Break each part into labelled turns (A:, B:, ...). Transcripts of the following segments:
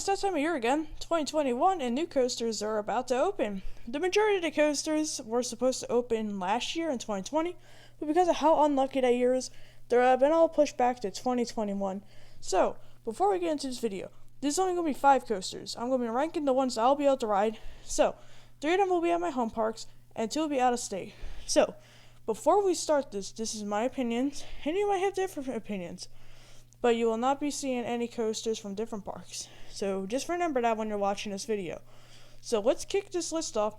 A: it's that time of year again, 2021, and new coasters are about to open. The majority of the coasters were supposed to open last year in 2020, but because of how unlucky that year is, they've been all pushed back to 2021. So, before we get into this video, there's only going to be 5 coasters. I'm going to be ranking the ones that I'll be able to ride. So, 3 of them will be at my home parks, and 2 will be out of state. So, before we start this is my opinions, and you might have different opinions, but you will not be seeing any coasters from different parks. So just remember that when you're watching this video. So let's kick this list off.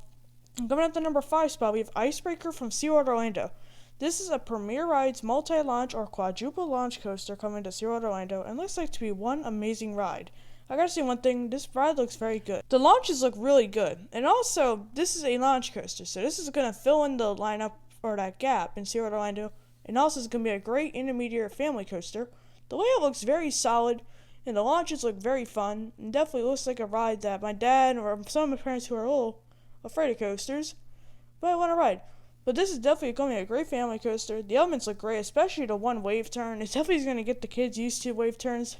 A: Coming at the number 5 spot, we have Icebreaker from SeaWorld Orlando. This is a Premier Rides multi-launch or quadruple launch coaster coming to SeaWorld Orlando and looks like to be one amazing ride. I gotta say one thing, this ride looks very good. The launches look really good. And also, this is a launch coaster, so this is gonna fill in the lineup or that gap in SeaWorld Orlando. And also it's gonna be a great intermediate family coaster. The layout looks very solid, and the launches look very fun, and definitely looks like a ride that my dad or some of my parents who are a little afraid of coasters might want to ride. But this is definitely going to be a great family coaster. The elements look great, especially the one wave turn. It's definitely going to get the kids used to wave turns.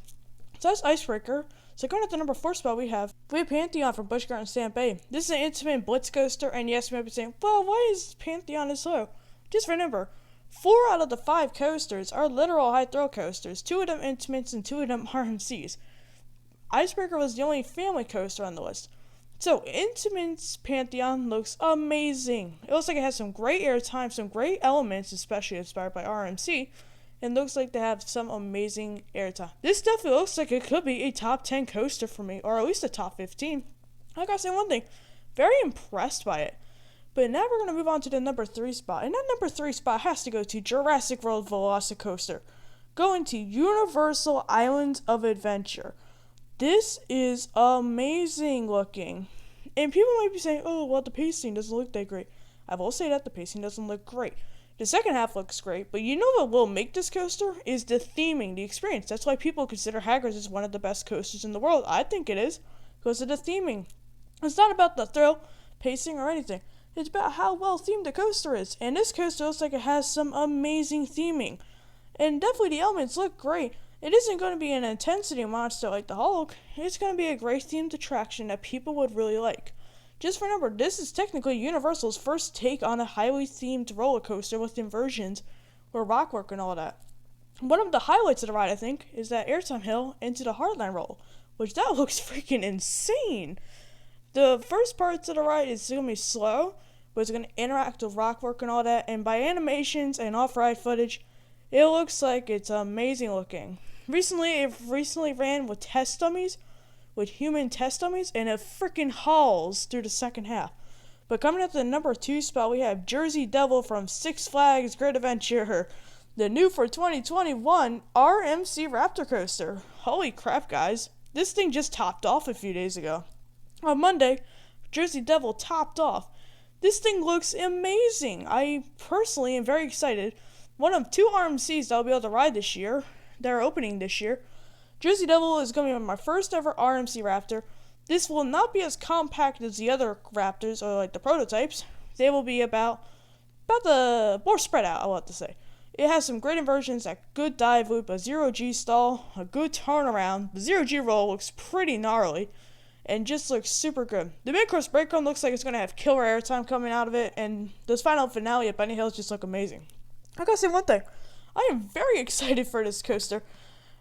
A: So that's Icebreaker. So going at the number 4 spot, we have Pantheon from Busch Tampa. This is an intimate blitz coaster, and yes, you might be saying, well, why is Pantheon so low? Just remember, 4 out of the 5 coasters are literal high thrill coasters. 2 of them intimates and 2 of them RMCs. Icebreaker was the only family coaster on the list. So, Intimates Pantheon looks amazing. It looks like it has some great airtime, some great elements, especially inspired by RMC, and looks like they have some amazing airtime. This definitely looks like it could be a top 10 coaster for me, or at least a top 15. I gotta say one thing, very impressed by it. But now we're going to move on to the number 3 spot. And that number 3 spot has to go to Jurassic World Velocicoaster. Going to Universal Islands of Adventure. This is amazing looking. And people might be saying, oh, well, the pacing doesn't look that great. I will say that the pacing doesn't look great. The second half looks great, but you know what will make this coaster? Is the theming, the experience. That's why people consider Hagrid's as one of the best coasters in the world. I think it is, because of the theming. It's not about the thrill, pacing, or anything. It's about how well themed the coaster is. And this coaster looks like it has some amazing theming. And definitely the elements look great. It isn't going to be an intensity monster like the Hulk. It's going to be a great themed attraction that people would really like. Just remember, this is technically Universal's first take on a highly themed roller coaster with inversions or rockwork and all that. One of the highlights of the ride, I think, is that airtime hill into the Heartline roll, which that looks freaking insane. The first parts of the ride is going to be slow, but it's going to interact with rockwork and all that, and by animations and off-ride footage, it looks like it's amazing looking. It recently ran with test dummies, with human test dummies, and it freaking hauls through the second half. But coming at the number 2 spot, we have Jersey Devil from Six Flags Great Adventure, the new for 2021 RMC Raptor Coaster. Holy crap, guys. This thing just topped off a few days ago. On Monday, Jersey Devil topped off. This thing looks amazing. I personally am very excited. One of 2 RMCs that I'll be able to ride this year. They're opening this year. Jersey Devil is going to be my first ever RMC Raptor. This will not be as compact as the other Raptors or like the prototypes. They will be about the more spread out, I'll have to say. It has some great inversions, a good dive loop, a 0G stall, a good turnaround. The 0G roll looks pretty gnarly. And just looks super good. The mid-course breakdown looks like it's going to have killer airtime coming out of it, and this final finale at Bunny Hills just look amazing. I gotta say one thing, I am very excited for this coaster,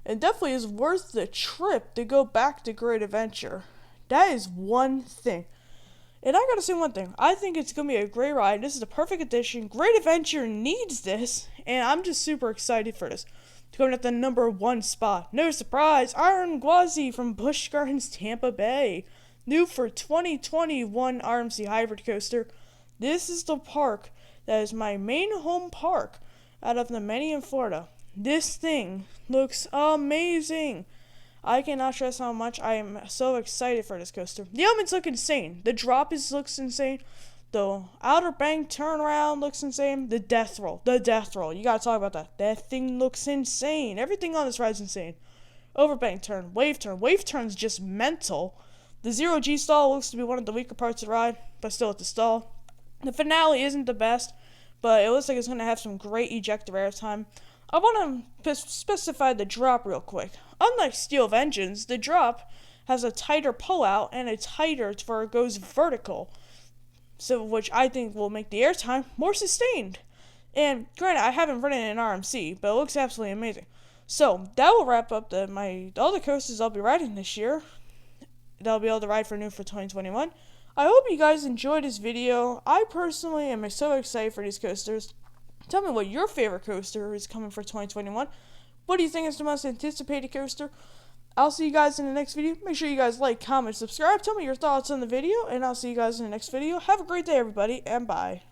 A: and definitely is worth the trip to go back to Great Adventure. That is one thing. And I gotta say one thing, I think it's going to be a great ride. This is the perfect addition. Great Adventure needs this, and I'm just super excited for this. Going at the number 1 spot, no surprise, Iron Gwazi from Busch Gardens, Tampa Bay. New for 2021 RMC Hybrid Coaster. This is the park that is my main home park out of the many in Florida. This thing looks amazing. I cannot stress how much I am so excited for this coaster. The elements look insane. The drop looks insane. The outer bank turnaround looks insane. The death roll. You gotta talk about that. That thing looks insane. Everything on this ride's insane. Overbank turn. Wave turn. Wave turn's just mental. The 0G stall looks to be one of the weaker parts of the ride, but still at the stall. The finale isn't the best, but it looks like it's going to have some great ejector airtime. I want to specify the drop real quick. Unlike Steel Vengeance, the drop has a tighter pullout and a tighter for it goes vertical. So, which I think will make the airtime more sustained. And granted, I haven't ridden an RMC, but it looks absolutely amazing. So that will wrap up all the coasters I'll be riding this year. That I'll be able to ride for 2021. I hope you guys enjoyed this video. I personally am so excited for these coasters. Tell me what your favorite coaster is coming for 2021. What do you think is the most anticipated coaster? I'll see you guys in the next video. Make sure you guys like, comment, subscribe. Tell me your thoughts on the video, and I'll see you guys in the next video. Have a great day, everybody, and bye.